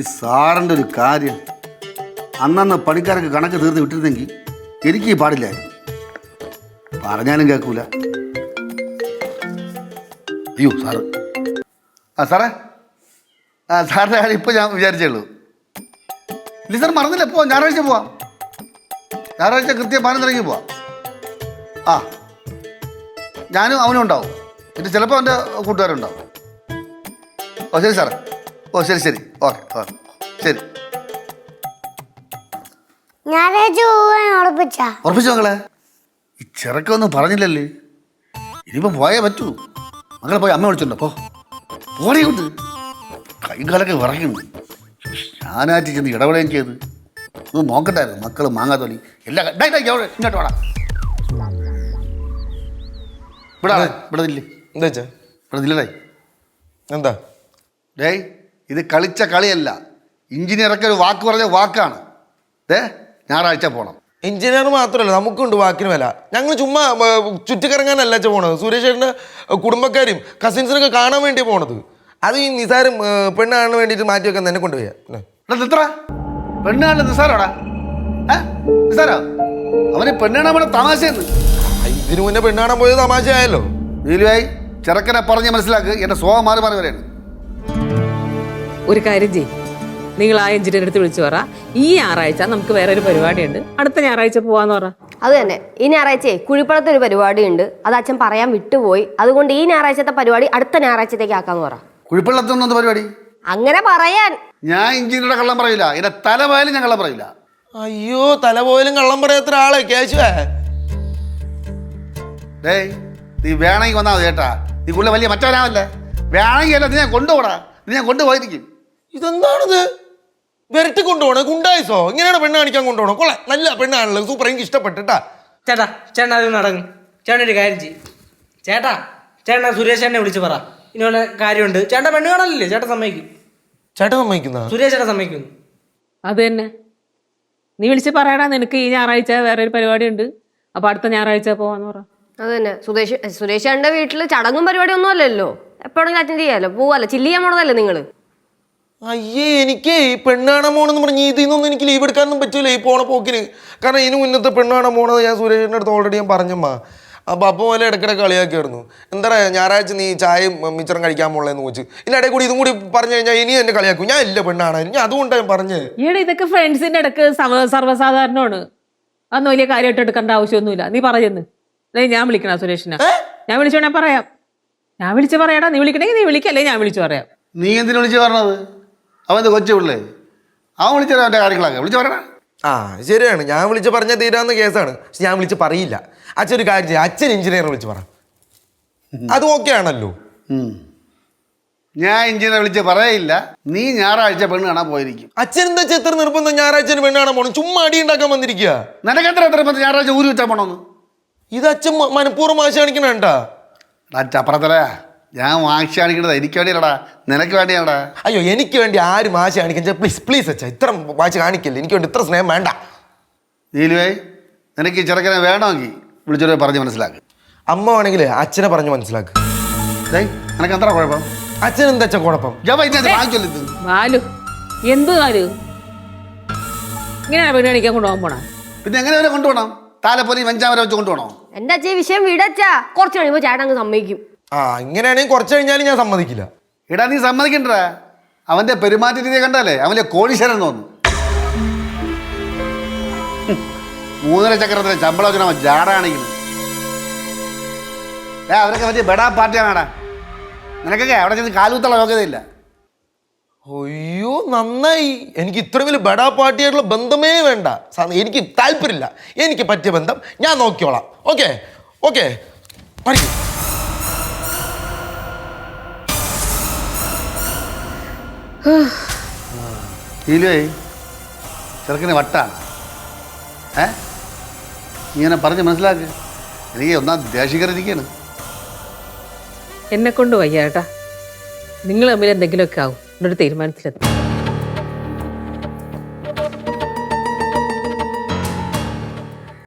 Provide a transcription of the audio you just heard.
ഈ സാറിൻ്റെ ഒരു കാര്യം അന്നന്ന് പണിക്കാർക്ക് കണക്ക് തീർത്ത് വിട്ടിരുന്നെങ്കിൽ എനിക്ക് ഈ പാടില്ലായിരുന്നു. പറഞ്ഞാലും കേൾക്കൂല. അയ്യോ സാറ്. സാറേ, സാറിൻ്റെ കാര്യം ഇപ്പോൾ ഞാൻ വിചാരിച്ചുള്ളൂ. ഇല്ല സാർ, മറന്നില്ല. പോവാം, ഞായറാഴ്ച പോവാം. ഞായറാഴ്ച കൃത്യം 11:30 പോവാം. ഞാനും അവനും ഉണ്ടാവും. പിന്നെ ചിലപ്പോൾ അവൻ്റെ കൂട്ടുകാരുണ്ടാവും. ഓ ശരി സാറേ. ഓ ശരി ശരി. ഓക്കെ ഓക്കെ ശരി. ഉറപ്പിച്ചു മകളെ. ഈ ചെറുക്കൊന്നും പറഞ്ഞില്ലല്ലേ. ഇനിയിപ്പം പോയേ പറ്റൂ. മകളെ പോയി അമ്മ വിളിച്ചിട്ടുണ്ടോ? പോടി കൂട്ട്. കൈകാലൊക്കെ വിറയ്ക്കുന്നു. ഞാനായിട്ട് ചെന്ന് ഇടപെടുകയും ചെയ്ത് ഇത് നോക്കണ്ടായിരുന്നു. മക്കൾ മാങ്ങാത്തോലി എല്ലാം ഇങ്ങോട്ട് വേണം. ഇവിടെ ഇല്ലേ? എന്താ വെച്ചാ ഇവിടെ ഇല്ലടേ. എന്താ ഡേയ്, ഇത് കളിച്ച കളിയല്ല. എഞ്ചിനീയറൊക്കെ ഒരു വാക്ക് പറഞ്ഞ വാക്കാണ്. ഞായറാഴ്ച പോകണം. എഞ്ചിനീയർ മാത്രമല്ല, നമുക്കുണ്ട് വാക്കിന് വില. ഞങ്ങൾ ചുമ്മാ ചുറ്റിക്കറങ്ങാനല്ല അച്ഛൻ പോണത്. സുരേഷ് ചേട്ടൻ്റെ കുടുംബക്കാരും കസിൻസിനൊക്കെ കാണാൻ വേണ്ടി പോണത്. അത് ഈ നിസാരം പെണ്ണ് കാണാൻ വേണ്ടിയിട്ട് മാറ്റി വെക്കാൻ തന്നെ കൊണ്ടുപോയാ. എത്ര പെണ്ണ് കാണുന്നത് നിസാരോടാ? നിസാരോ? അവന് പെണ്ണ് കാണാൻ തമാശയെന്ന്. ഇതിനു മുന്നേ പെണ്ണ് കാണാൻ പോയത് തമാശയായല്ലോ. നീലുവായി ചെറുക്കനെ പറഞ്ഞ് മനസ്സിലാക്ക്. എന്റെ സ്വഭാവം മാറി മാറി വരെയാണ്. ഒരു കാര്യം ചെയ്യും, നിങ്ങൾ ആ എഞ്ചിനീയർ അടുത്ത് വിളിച്ചു പറ, ഈ ഞായറാഴ്ച നമുക്ക് വേറെ ഒരു പരിപാടിയുണ്ട്, അടുത്ത ഞായറാഴ്ച പോവാന്ന് പറ. അത് തന്നെ. ഈ ഞായറാഴ്ചയെ കുഴിപ്പുറത്ത് ഒരു പരിപാടി ഉണ്ട്. അത് അച്ഛൻ പറയാൻ വിട്ടുപോയി. അതുകൊണ്ട് ഈ ഞായറാഴ്ചത്തെ പരിപാടി അടുത്ത ഞായറാഴ്ചത്തേക്ക് ആക്കാന്ന് പറ. കുഴിപ്പള്ളത്തൊന്നും പരിപാടി അങ്ങനെ പറയാൻ ഞാൻ എഞ്ചിനീയറുടെ കള്ളം പറയില്ല. എന്റെ തല പോയാലും ഞാൻ കള്ളം പറയില്ല. അയ്യോ, തല പോയാലും കള്ളം പറയാത്ത ആളെ കേശുവേ. ഡേയ്, നീ വേണമെങ്കിൽ വന്നാൽ മതി കേട്ടാ. നീ കൂടുതൽ വലിയ മറ്റവനാവല്ലേ. വേണമെങ്കിൽ അല്ല, നീ ഞാൻ കൊണ്ടുപോടാ. നീ ഞാൻ കൊണ്ടുപോയിരിക്കും. ഇതെന്താണിത്? വിരട്ടി കൊണ്ടുപോണേ ഗുണ്ടായിസോ? ഇങ്ങനെയാണ് പെണ്ണ് കാണിക്കാൻ കൊണ്ടുപോകണം. കൊള്ളാം, നല്ല പെണ്ണാണല്ലോ, സൂപ്പർ, എനിക്ക് ഇഷ്ടപ്പെട്ടിട്ടാ. ചേട്ടാ ചേട്ടൻ അത് നടങ്ങും. ചേട്ടൻ ഒരു കാര്യം ചെയ്യും. ചേട്ടൻ സുരേഷ് ചേട്ടനെ വിളിച്ച് പറ, ഇങ്ങനെ കാര്യമുണ്ട്. ചേട്ടൻ പെണ്ണ് കാണാനല്ലേ? ചേട്ടൻ സമ്മതിക്കും. ചേട്ടൻ സമ്മതിക്കുന്ന? സുരേഷ് ചേട്ടൻ സമ്മതിക്കുന്നു. അത് തന്നെ, നീ വിളിച്ച് പറയടാ, നിനക്ക് ഈ ഞായറാഴ്ച വേറെ ഒരു പരിപാടി ഉണ്ട്, അപ്പൊ അടുത്ത ഞായറാഴ്ച പോവാന്ന് പറ. അത് തന്നെ. സുരേഷ് ചേട്ടൻ്റെ വീട്ടിൽ ചടങ്ങും പരിപാടി ഒന്നും അല്ലല്ലോ. എപ്പോഴെങ്കിലും അറ്റൻഡ് ചെയ്യാലോ, പോവാല്ലോ. ചില്ല് ചെയ്യാൻ പോണതല്ലേ നിങ്ങള്? അയ്യേ, എനിക്ക് ഈ പെണ്ണ് കാണാൻ പോണെന്ന് പറഞ്ഞ് ഇതിൽ നിന്നൊന്നും എനിക്ക് ലീവ് എടുക്കാനൊന്നും പറ്റൂല ഈ പോണ പോക്കിന്. കാരണം ഇതിന് മുന്നത്തെ പെണ്ണ് കാണാൻ പോണത് ഞാൻ സുരേഷിൻ്റെ അടുത്ത് ഓൾറെഡി ഞാൻ പറഞ്ഞമ്മ. അപ്പോൾ പോലെ ഇടയ്ക്കിടെ കളിയാക്കിയായിരുന്നു. എന്താ പറയുക, ഞായറാഴ്ച നീ ചായയും മിച്ചറും കഴിക്കാൻ പോളെന്ന് ചോദിച്ചു. ഇതിനിടെ കൂടി ഇതും കൂടി പറഞ്ഞു കഴിഞ്ഞാൽ ഇനി എന്നെ കളിയാക്കും. ഞാൻ ഇല്ല പെണ്ണാണ്, ഞാൻ അതുകൊണ്ടാണ് ഞാൻ പറഞ്ഞത്. ഈയിടെ ഇതൊക്കെ ഫ്രണ്ട്സിന്റെ ഇടക്ക് സർവ്വസാധാരണമാണ്. അതൊന്നും വലിയ കാര്യമായിട്ട് എടുക്കേണ്ട ആവശ്യമൊന്നുമില്ല. നീ പറയുന്നു. അല്ലെങ്കിൽ ഞാൻ വിളിക്കണ സുരേഷിനെ? ഞാൻ വിളിച്ചോണേ പറയാം. ഞാൻ വിളിച്ച് പറയാടാ. നീ വിളിക്കണമെങ്കിൽ നീ വിളിക്കല്ലേ, ഞാൻ വിളിച്ചു പറയാം. നീ എന്തിനു വിളിച്ച് പറഞ്ഞത്? അവൻ്റെ കൊച്ചു പിള്ളേ, അവൻ വിളിച്ചാൽ അവൻ്റെ കാര്യങ്ങളൊക്കെ വിളിച്ച് പറയണ. ശരിയാണ്, ഞാൻ വിളിച്ച് പറഞ്ഞാൽ തീരാവുന്ന കേസാണ്. പക്ഷെ ഞാൻ വിളിച്ച് പറയില്ല. അച്ഛൻ ഒരു കാര്യം ചെയ്യാം, അച്ഛൻ എഞ്ചിനീയറെ വിളിച്ച് പറ. അത് ഓക്കെ ആണല്ലോ. ഞാൻ എഞ്ചിനീയറെ വിളിച്ച് പറയില്ല. നീ ഞായറാഴ്ച പെണ്ണ് കാണാൻ പോയിരിക്കും. അച്ഛൻ എന്താ എത്ര നിർബന്ധം ഞായറാഴ്ച പെണ്ണ് കാണാൻ പോകണം? ചുമ്മാ അടി ഉണ്ടാക്കാൻ വന്നിരിക്കുക. നിനക്ക് എത്ര ഞായറാഴ്ച ഊരി വെച്ചാൽ പോണോന്ന്? ഇത് അച്ഛൻ മനഃപൂർവ്വം വാശി കാണിക്കണേട്ടാ. അപ്പുറത്തല്ലേ ഞാൻ വാശി കാണിക്കണത് എനിക്ക് വേണ്ടിയല്ലടാ, നിനക്ക് വേണ്ടിയാടാ. അയ്യോ, എനിക്ക് വേണ്ടി ആരും വാശി കാണിക്കാൻ പ്ലീസ് പ്ലീസ് അച്ഛാ, ഇത്ര വാശി കാണിക്കല്ലേ. എനിക്ക് വേണ്ടി ഇത്ര സ്നേഹം വേണ്ട. നീലുവേ, നിനക്ക് ഈ ചെറുക്കനെ വേണമെങ്കിൽ വിളിച്ചോടെ പറഞ്ഞ് മനസ്സിലാക്ക്. അമ്മ ആണെങ്കിൽ അച്ഛനെ പറഞ്ഞ് മനസ്സിലാക്ക്. നിനക്ക് എന്താ കുഴപ്പം? അച്ഛൻ എന്താ അച്ഛൻ കുഴപ്പം? ബാലു, എന്ത് കാല് ഇങ്ങനെയാണ് പെണ്ണ് കാണിക്കാൻ കൊണ്ടുപോകാൻ പോണ? പിന്നെ എങ്ങനെ വരെ കൊണ്ടുപോകണം? താലപ്പൊലി വെഞ്ചാമര വെച്ച് കൊണ്ടുപോകണോ? എന്റെ അച്ഛൻ വിഷയം വിടച്ചാ. കുറച്ച് കഴിയുമ്പോൾ ചേട്ടൻ അങ്ങ് സമ്മതിക്കും. ഇങ്ങനെയാണെങ്കിൽ കുറച്ച് കഴിഞ്ഞാലും ഞാൻ സമ്മതിക്കില്ല. എടാ, നീ സമ്മതിക്കണ്ടാ. അവന്റെ പെരുമാറ്റ രീതി കണ്ടാലേ അവന്റെ കോടീശ്വരൻ തോന്നുന്നു. 3.5 ചക്രത്തിലെ ശമ്പളം ജാടാണെങ്കിൽ അവരൊക്കെ വലിയ ബെടാ പാർട്ടിയാണാടാ. നിനക്കൊക്കെ അവിടെ ചെന്ന് കാലൂത്തുള്ള യോഗ്യതയില്ല. അയ്യോ, നന്നായി. എനിക്ക് ഇത്ര വലിയ ബഡാ പാർട്ടിയായിട്ടുള്ള ബന്ധമേ വേണ്ട. എനിക്ക് താല്പര്യമില്ല. എനിക്ക് പറ്റിയ ബന്ധം ഞാൻ നോക്കിയോളാം. ഓക്കെ ഓക്കെ പഠിക്കും. ചെറുക്കന് വട്ടാണ്. ഇങ്ങനെ പറഞ്ഞ് മനസ്സിലാക്ക്. എനിക്ക് ഒന്നാം ദേഷികരിക്കുകയാണ്. എന്നെ കൊണ്ട് വയ്യ കേട്ടാ. നിങ്ങൾ തമ്മിൽ എന്തെങ്കിലുമൊക്കെ ആവും എന്നൊരു തീരുമാനത്തിലെത്തും.